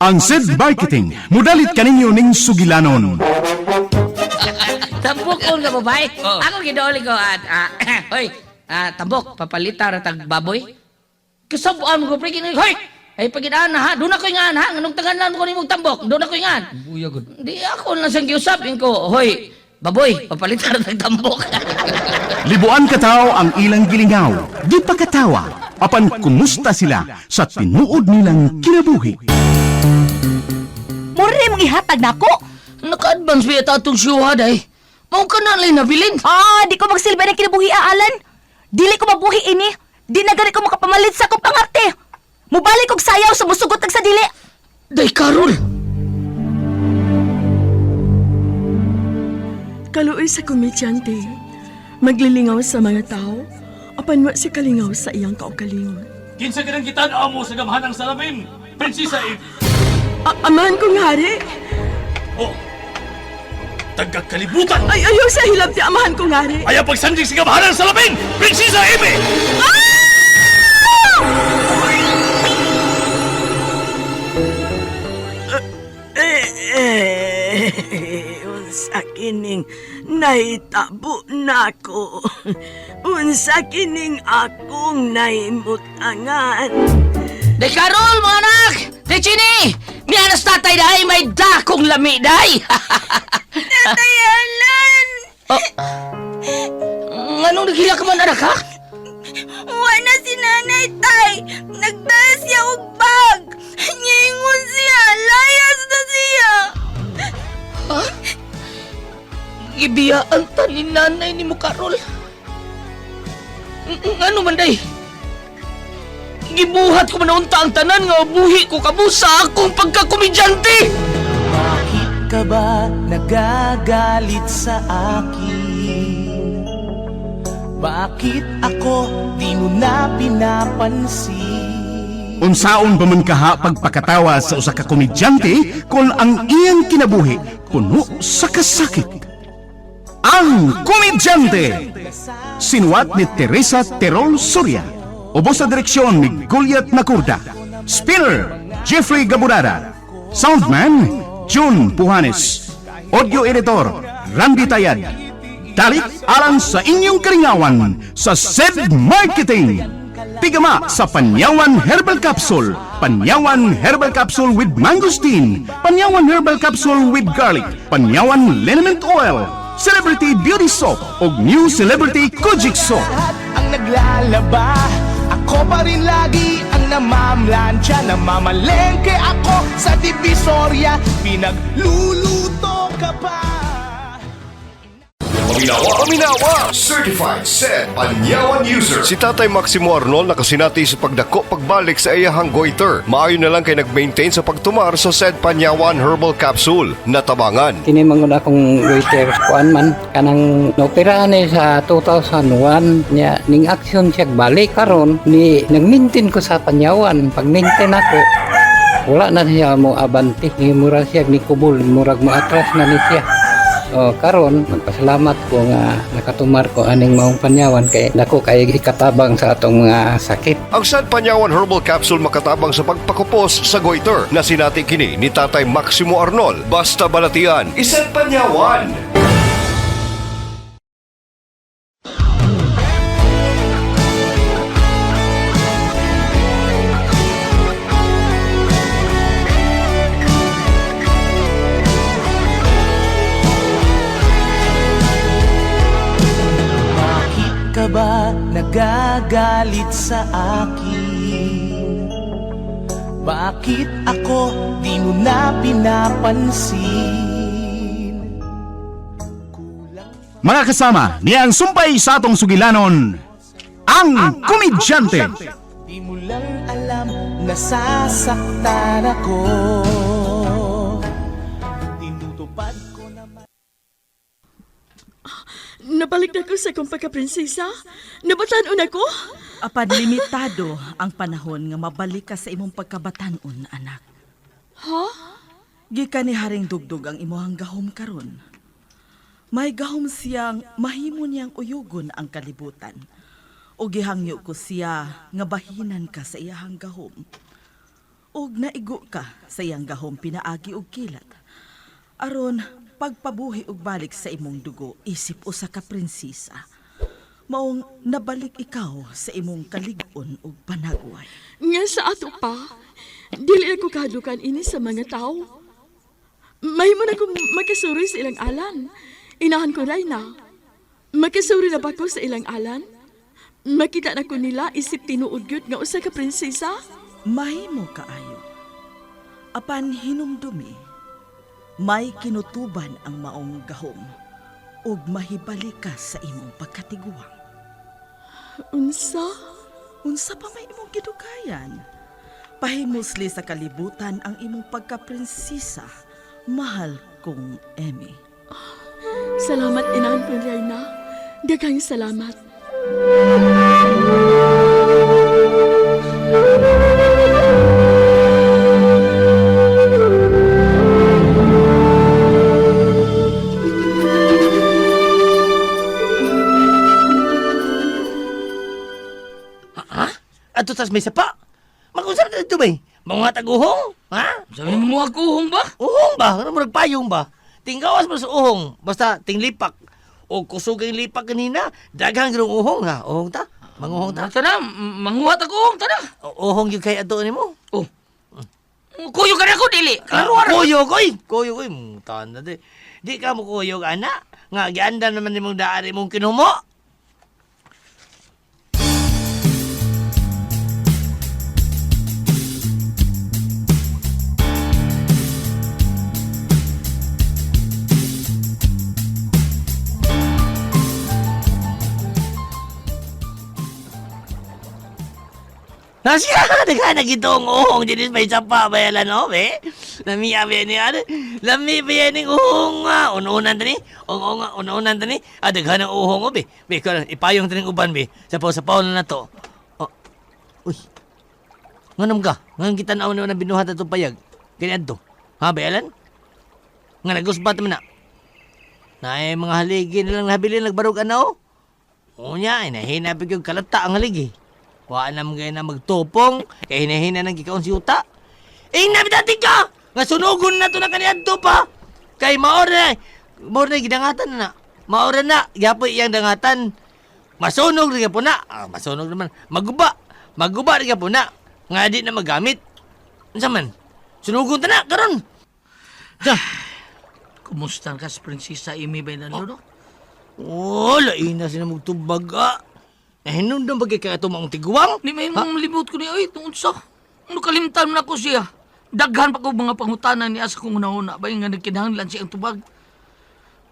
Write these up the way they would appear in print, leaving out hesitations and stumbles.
Ang SED Marketing, mudalit kaninyo ning sugilanon. Tambok ko nga babae. Oo. Ako gidauli ko at hoy, tambok papalita ra tag baboy. Kasabuan mo ko pre kini hoy. Ay pagidaan na ha, doon ako ingan ha, nganong tanganan ko nimong tambok, doon ako ingan. Buya gud. Di ako lang sang giusapin ko, hoy, baboy, papalita ra tag tambok. Libuan katao ang ilang gilingaw, di pa katawa, apan kumusta sila sa tinuod nilang kinabuhi. Mura rin mong ihatag na ako. Naka-advance ba ito itong syuha day? Mao ka na lang nabilin. Di ko magsilbi ng kinabuhi, Alan. Dili ko mabuhi ini. Di na gani ko makapamalit sa akong pangarte. Mubalik kog sayaw sa musugot sa dili. Day, Carol! Kaluoy sa komedyante, maglilingaw sa mga tao, apan wa si kalingaw sa iyang kaugalingon. Kinsa ganang gitan-aw mo sa gamhanang salamin, Prinsesa Eve. Amahan kong hari, Oh, tagakalibutan! ay ayaw sa hilab ti amahan kong hari. Ayaw pagsandig sa gamhanang salamin, Prinsesa Eve! Unsa kining naitabo nako. Unsa kining akong naimutangan. Day, Carol, mga anak! Day, Chini! Miyanas tatay dahi, may dakong lami dahi! Tatay Alan! Anong naghila ka man, anak, ha? Wala si nanay, tay. Nagdala siya og bag. Nyingon siya. Layas na siya. Ha? Ibiyaan ta ni nanay ni mo, Carol. Ano man, day? Gibuhat ko manaunta ang tanan nga buhi ko kabusa akong pagkakomedyante! Bakit ka ba nagagalit sa akin? Bakit ako di mo na pinapansin? Unsaon ba man kaha pagpakatawa sa usa ka komedyante kung ang iyang kinabuhi puno sa kasakit? Ang Komedyante! Sinuwat ni Teresa Terol Soria. Ubos sa direksyon ni Goliath Macurda. Spinner, Jeffrey Gaburada. Soundman, June Puhanes. Audio editor, Randy Tayad. Dalit alang sa inyong karingawan sa SED Marketing. Pigama sa Panyawan Herbal Capsule. Panyawan Herbal Capsule with Mangosteen. Panyawan Herbal Capsule with Garlic. Panyawan Liniment Oil. Celebrity Beauty Soap o New Celebrity Kojic Soap. Lahat ang naglalaba, ako pa rin lagi ang namamlansya. Namamalengke ako sa Divisoria, pinagluluto ka pa. Paminawa! Certified SED Panyawan User. Si Tatay Maximo Arnol nakasinati sa pagdako pagbalik sa iyahang goiter. Maayo na lang kay nag-maintain sa pagtumar sa SED Panyawan Herbal Capsule. Natabangan. Kini manguna akong waiter kuan man kanang naoperahan ni sa 2001 nya ning action siya balik karon ni nag-maintain ko sa Panyawan. Pag maintain ako wala na siya mo abanti ni mura siya ni kubol murag mo atras na ni siya. Karon magpasalamat ko nga nakatumar ko aning maong Panyawan kay dako kay ikatabang sa atong mga sakit. Ang SED Panyawan Herbal Capsule makatabang sa pagpakupos sa goiter na sinati kini ni Tatay Maximo Arnol. Basta balatian, SED Panyawan! Ka ba nagagalit sa akin? Bakit ako di mo na pinapansin? Mga kasama, niyang sumpay sa atong sugilanon, ang Komedyante. Di mo lang alam, nasasaktan ako. Tinutupad ko naman. Nabalik na ko sa akong pagka-prinsesa. Nabatanon ako. Apan limitado ang panahon nga mabalik ka sa imong pagkabatanon, anak. Ha? Gikan ni Haring Dugdug ang imuhang gahom karon. May gahom siyang mahimo niyang uyugon ang kalibutan. O gihangyo ko siya nga bahinan ka sa iyahang gahom. og naigo ka sa iyang gahom pinaagi og kilat. Aron pagpabuhi og balik sa imong dugo isip usa ka prinsesa. Maong nabalik ikaw sa imong kalig-on ug panagway. Nga sa ato pa, dili ako kadukan ini sa mga tao. May mo na kong makasuri sa ilang alan. Inahan ko rin na. Makasuri na ba ko sa ilang alan? Makita na ko nila isip tinuod gyud nga usa ka prinsesa. Mahimo kaayo. Apan hinumdumi, may kinutuban ang maong gahom ug mahibalik ka sa imong pagkatiguang. Unsa? Unsa pa may imong gidugayan? Pahimusli sa kalibutan ang imong pagkaprinsesa, mahal kong Emmy. Salamat inahan ko rin na. Daghang salamat. Ato tas may sapa. Mag-usap na dito ba? Mga taguhong? Ha? Sabi mo ako uhong ba? Uhong ba? Ano mo nagpayong ba? Tinggawas mo sa uhong. Basta tinglipak. O kusugay lipak kanina. Daghang girong uhong ha. Uhong ta? Manguhong ta? Tana, manguhat ako uhong, tana. Uhong yung kay ato ni mo. Oh. Kuyo ka na ko, dili. Klaro-ara. Kuyo koy. Kuyo koy. Tanda di. Di ka mo kuyo anak. Nga, gianda naman ni mong daan mong kinumo. Nasya, naghanag itong uhong dinis may sapa ba yan ano, be? Lamiya ba yan ano? Lami ba yan yung uhong nga? Unuunan tani? Oo nga, unuunan tani? Daghanang uhong o, be? Be, ipayong taning uban, be? Sapaw-sapaw na to. Oh. Uy. Nganam ka? Ngan kita na na binuhat na itong payag. Ganyan to. Ha, be, Alan? Nga nagusbat naman na. Na mga haligi nilang nabili nagbarog ano? O niya, hinahinapig yung kalata ang haligi. Wala naman kayo na magtupong, kaya hinahina ng gikaon si Uta. Nabidating ka! Nga sunugon na to na kanyan to pa! Kay maora na gidangatan na. Maora na, yapoy iyang dangatan. Masunog rin po na. Masunog naman. Maguba rin po na. Nga di na magamit. Ano man? Sunugon ta na, karon. Kumusta ka sa prinsesa Amy ba na lolo? Lain na sila magtubaga. Hinundang bagay kaya ito mga tiguang? Di may mong libot ko niya, ay, tungod sa. Ano kalimtan na ko siya? Daghan pa ko mga pangutanan ni asa kong una-una ba yung nga nagkinahanglan siyang tubag.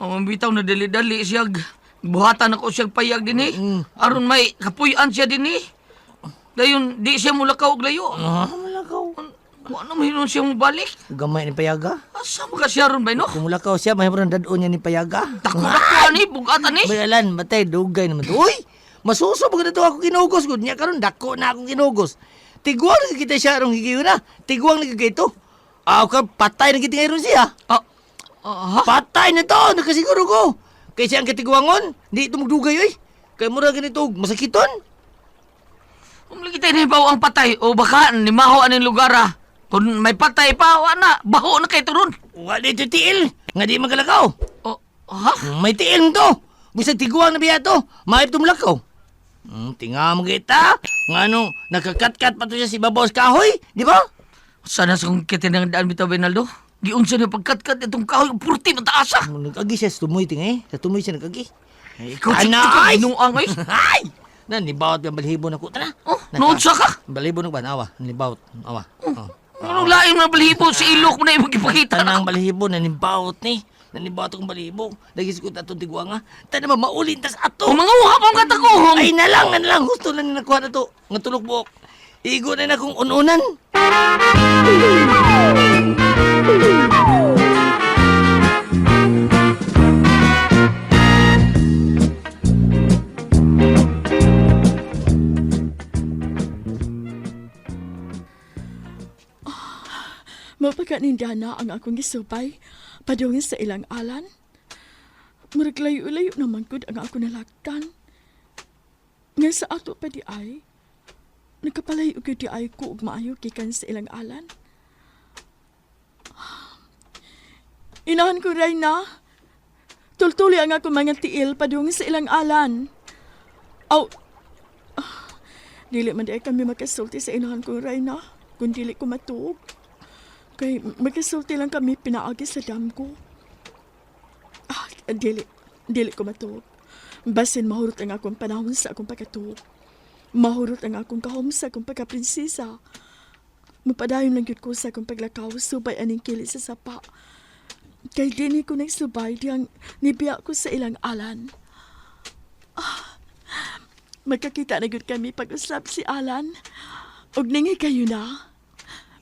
Bitaw na dali-dali siya. Buhatan ako siyang payag din eh. Aron may kapuyan siya din eh. Dayon, di siya mulakaw og layo. Mulakaw? Ano mahinon siya mabalik? Gamay ni Payaga? Asa mo ka siya ron ba, no? Kung mulakaw siya, mahirap ang dadon niya ni Payaga. Dako-dako ni, bugatan ni. Bayalan, matay, dugay naman to. Uy! Masuso pag na ako kinugos gud niya karon dako na akong kinugos. Tiguang na kita siya rong higiyo na. Tiguang na kita ito. Ka patay na kita ngayon siya. Patay na to, nakasiguro ko. Kay siya ang katiguangon, di ito magdugay oy. Kay mura ganito, masakiton. Kung lagi tayo na ang patay, o baka limaho aning lugar ah. Kung may patay pa, wala, baho na kayo ron. Wala ito tiil, nga di magalakaw. May tiil to. Bisa tiguang na biya to, maip tumlakaw. Tinga mo kita. Nga ano, nakakat-kat pa to siya si Babaw sa kahoy, di ba? Sana sa kong kitinang daan bitaw, Benaldo. Giun siya na pagkat-kat itong kahoy, purti mataasa. Nagagi siya sa tumoy, tinga eh. Sa tumoy siya nagagi. Ikaw siya inuang eh. Ay! Nanibawat yung balhibo na ko. Tara. Noon sa ka? Balhibo na ba? Awa. Nanibawat. Awa. Anong laing na balihibo si ilok mo na yung magipakita na. Tanang balhibo, nanibawat ni. Nanibawat akong balhibo. Lagis ko tatong tigwa nga. Tana ba, maulin tas ato. Mga uhap ang katakuhong. Ay, nalang. Gusto lang na nakuha na to. Nga tulog buok. Igo na na kong ununan. Mapagkanindana ang akong gisupay, padungin sa ilang alan. Maraglayo-layo naman gud ang ako nalaktan. Nga sa ato pa di ay, Nakapalay og di ay ko ug maayo gikan sa ilang alan. Inahan ko ray na. Tultuli ang ako mga tiil padung sa ilang alan. Aw, dili man di ay kami makasulti sa inahan ko ray na. Kung dili ko matuog. Kay makasulti lang kami pinaagi sa dam ko. Dili ko matuog. Basin mahurot ang akong panahon sa akong pagkatuog. Mahurot ang akong kahom sa akong pagkaprinsesa. Mapadayon lang yun ko sa akong paglakaw, subay aning kili sa sapa. Kay dini ko nagsubay diyang nibiya ko sa ilang alan. Magkakita na yun kami pag-usap si Alan. Og ningi kayo na.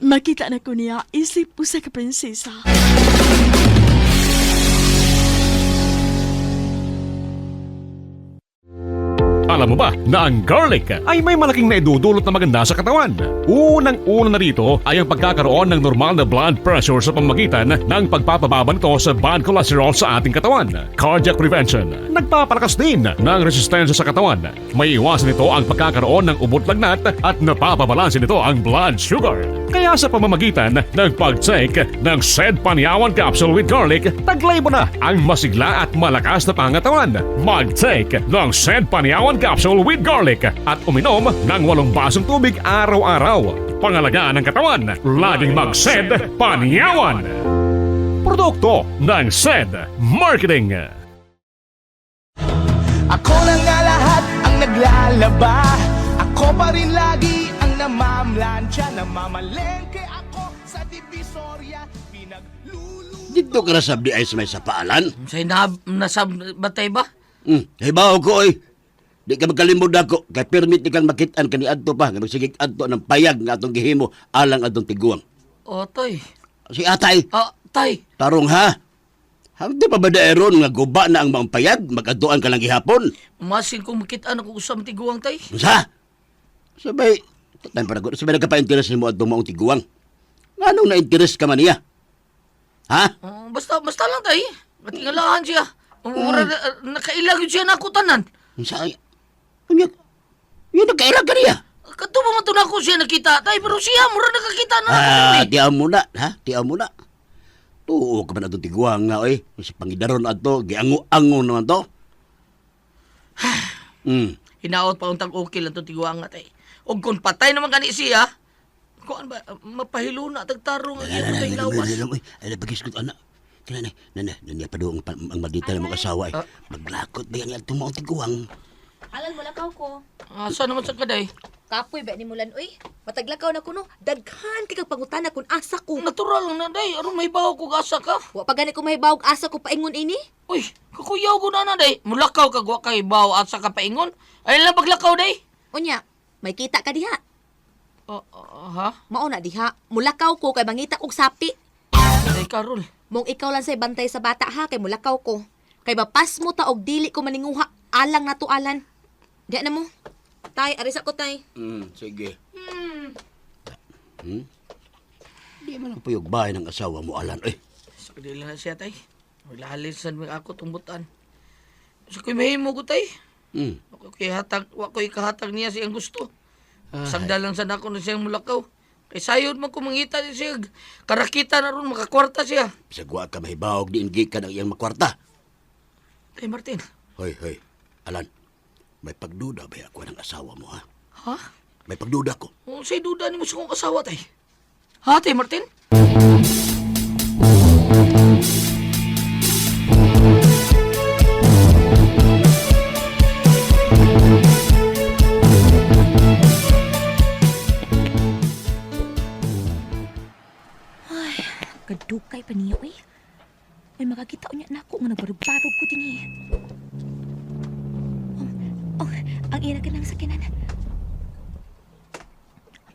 Makita na ko niya isip po sa kaprinsesa. Alam mo ba na ang garlic ay may malaking naidudulot na maganda sa katawan? Unang-una na rito ay ang pagkakaroon ng normal na blood pressure sa pamamagitan ng pagpapababa nito sa bad cholesterol sa ating katawan. Cardiac prevention. Nagpapalakas din ng resistensya sa katawan. May iwasan nito ang pagkakaroon ng ubot lagnat at napapabalansin nito ang blood sugar. Kaya sa pamamagitan ng pag-take ng SED Panyawan Capsule with Garlic, taglay mo na ang masigla at malakas na pangatawan. Mag-take ng SED Panyawan Capsule with Garlic at uminom ng 8 basong tubig araw-araw. Pangalagaan ng katawan, laging mag-SED Panyawan. Produkto ng SED Marketing. Ako na nga lahat ang naglalaba. Ako pa rin lagi ang namamlansya. Namamalengke ako sa Divisoria. Pinagluluto. Dito ka nasabdi ay sa may sapaalan? Say nasab batay ba? Hibaw ko oy. Di ka magkalimod ako. Kay permit ni kang makitaan ka ni Adto pa. Nga magsigig Adto ng payag nga atong gihimo alang atong tiguang. O, toy. Si Atay, Tay. tarong ha. Hangdi pa ba daeron nga guba na ang maong payag? Mag-adtoan ka lang gihapon. Masin kong makitaan ako usam tiguang, tay. Sa? Sabay, tatay para ko. Sabay nagkapa-interes mo atong maong tiguang. Anong na-interes ka man niya? Ha? Basta lang, tay. Matingalahan siya. Nakailag yun siya nakutanan. Sa? Ano yun nagkailag ka niya? Kato pa man ako siya nakita, tay. Pero siya, mura nakakita na ako. Tiyaw mo na, ha? Tiyaw mo na. Tuo ka ba na itong tiguang nga, oy? Sa pangidaron ato, giango-ango naman to. Hinaot pa untang okay lang itong tiguang nga, tay. O kung patay naman gani siya, kung ba, mapahilo na, tagtarong ang iyong tay lawas. Ay, pagis ko, anak. Nanay, pa doon ang maldita ng mga asawa. Maglakot ba yan itong mga tiguang? Alan mo lakaw ko. Saan naman sa kaday? Kapoy ba ni Mulan, uy? Mataglakaw na ko no. Daghan kay kag pangutana kun asa ko. Natural lang na, day. Aron may baho ko asa ka. Wa pa gani ko mahibawog asa ko paingon ini. Uy, kakuyaw ko na, day. Mulakaw ka, wa kay baho asa ka paingon. Ay lang paglakaw, day. Unya, may kita ka diha. Ha? Mao na diha. Mulakaw ko kay mangita og sapi. Day, Karol. Mong ikaw lang say bantay sa bata ha kay mulakaw ko. Kay mapas mo ta og dili ko maninguha. Alang na to, Alan. Diya na mo. Tay, arisa ko, tay. Sige. Di man ang puyog bahay ng asawa mo, Alan. Sa kadila na siya, tay. Maglalisan mo ako tumbutan. Sa ko'y mahimo ko, tay. Wako'y kahatag niya siyang gusto. Sagda lang sana ako na siyang mulakaw. Kay sayod man ko mangita ni siya. Karakita na ron, makakwarta siya. Bisagwa ka mahibawag di ingi ka ng iyang makwarta. Tay, Martin. Hoy. Alan, may pagduda ba ako ng asawa mo, ha? Ha? May pagduda ko. Sa'y duda ni mo sa kong asawa, tay. Ha, tay, Martin? Kadukay pa niya, uy. May makakita unya na ako nga nagbarog-barog ko din eh. Ang ina ka ng sakinan.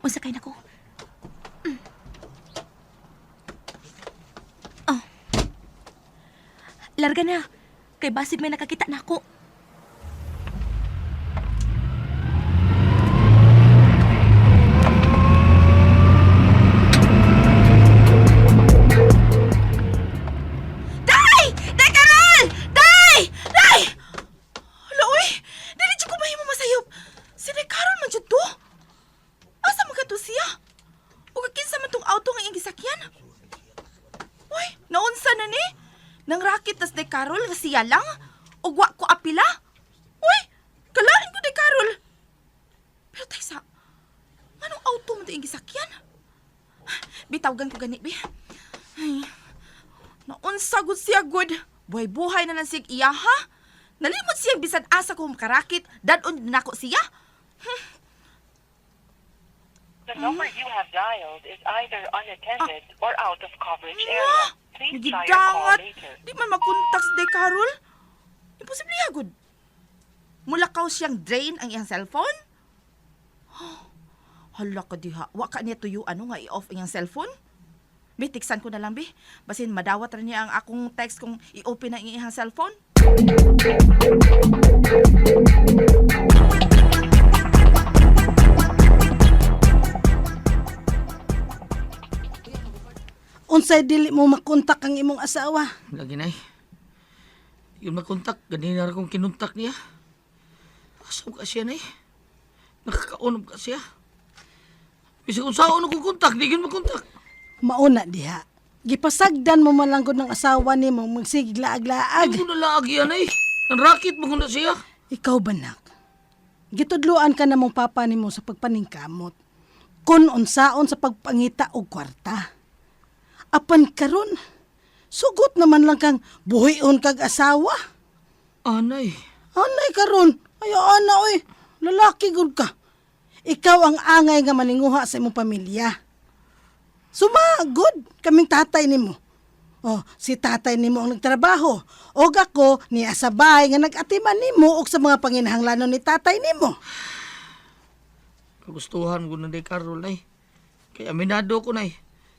Masakay na ko. Larga na. Kay basid may nakakita na ako. na ni? Nang rakit tas day Carol nga siya lang? O wa ko apila? Uy, kalain ko day Carol. Pero Taysa, anong auto mo daing gisakyan? Bitawgan ko gani, be. Ay, naunsa gud siya good. Buhay-buhay na lang sig iya, ha? Nalimot siya bisan asa ko makarakit, dadon din nako siya. The number you have dialed is either unattended or out of coverage area. Please try your call Nagidangat. later. Di man makontak si day Carol. Imposible ya, good. Mulakaw siyang drain ang iyang cellphone? Hala ka diha. Wa ka niya tuyo ano nga i-off ang iyang cellphone? Be, tiksan ko na lang, be. Basin madawat rin niya ang akong text kung i-open ang iyang cellphone. Unsay dili mo makontak ang imong asawa? Lagi na Yung makontak, ganina na akong kinuntak niya. Asaw ka siya na Nakakaunob ka siya. Bisa kung saan akong kontak, di gin makontak. Mauna diha. Gipasagdan mo man lang gud ng asawa nimo magsiglaag-laag. Hindi mo nalaagi yan Ang rakit mo na siya. Ikaw banak. Gitudloan ka na mong papa nimo sa pagpaningkamot. Kun unsaon sa pagpangita og kwarta. Apan karon, sugot naman lang kang buhion kag asawa. Anay. Anay karon, ayo ana oy, lalaki gud ka. Ikaw ang angay nga maninguha sa imong pamilya. Sumagod kaming tatay nimo. Oh, si tatay nimo ang nagtrabaho. Og ako ni asabay nga nag-atiman nimo og sa mga panginahanglanon ni tatay nimo. Kagustuhan ko na day Carol Kaya aminado ko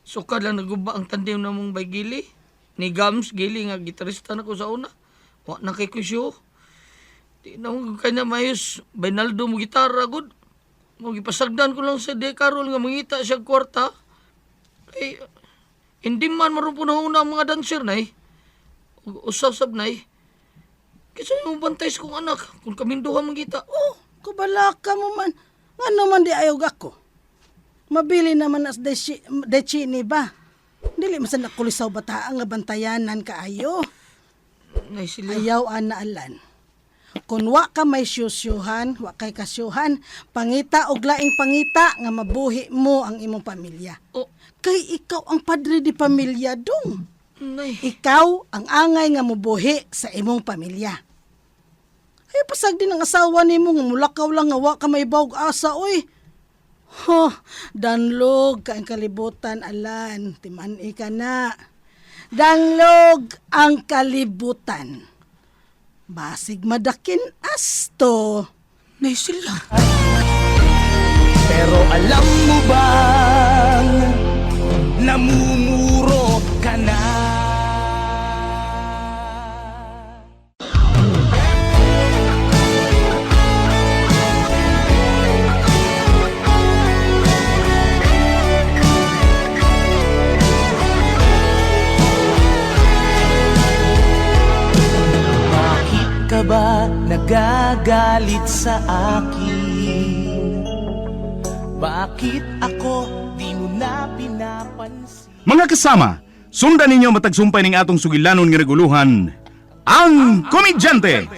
Sukad lang naguba ang tandem na mong bay Gili. Ni Gams Gili nga gitarista na ko sa una. Wa na kay kusyo. Di na mo kanya mayos. Baynaldo mo gitara gud. Mo gipasagdan ko lang sa day Carol nga mangita siya kwarta. Ay, hindi man marupon na una ang mga dancer Usab-sab Kasi yung bantay sa kong anak. Kung kaminduha mangita. Oh, kubalaka mo man. Nga naman di ayog ako. Mabili naman as dechini ba? Dili man sa nakulisaw bata nga bantayanan kaayo. Sila. Ayaw ana alan. Kung wa ka may syusyuhan, wa kay kasyuhan, pangita og laing pangita nga mabuhi mo ang imong pamilya. Oh. Kay ikaw ang padre di pamilya dong. Nay. Ikaw ang angay nga mubuhi sa imong pamilya. Ay pasag din ang asawa nimo nga mulakaw lang nga wa ka may bawg asa oy. Danlog ka ang kalibutan, alan. Timani ka na. Danlog ang kalibutan. Basig madakin asto. Nay sila. Pero alam mo bang namumuro ka na? Bakit ka ba nagagalit sa akin? Bakit ako di mo na pinapansin? Mga kasama, sundan ninyo matagsumpay ning atong sugilanon nga reguluhan, ang Komedyante.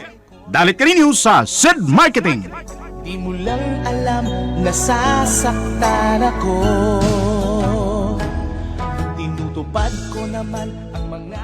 Dalit kaninyo sa SED Marketing. Di mo lang alam, nasasaktan ako. Tinutupad ko naman ang mga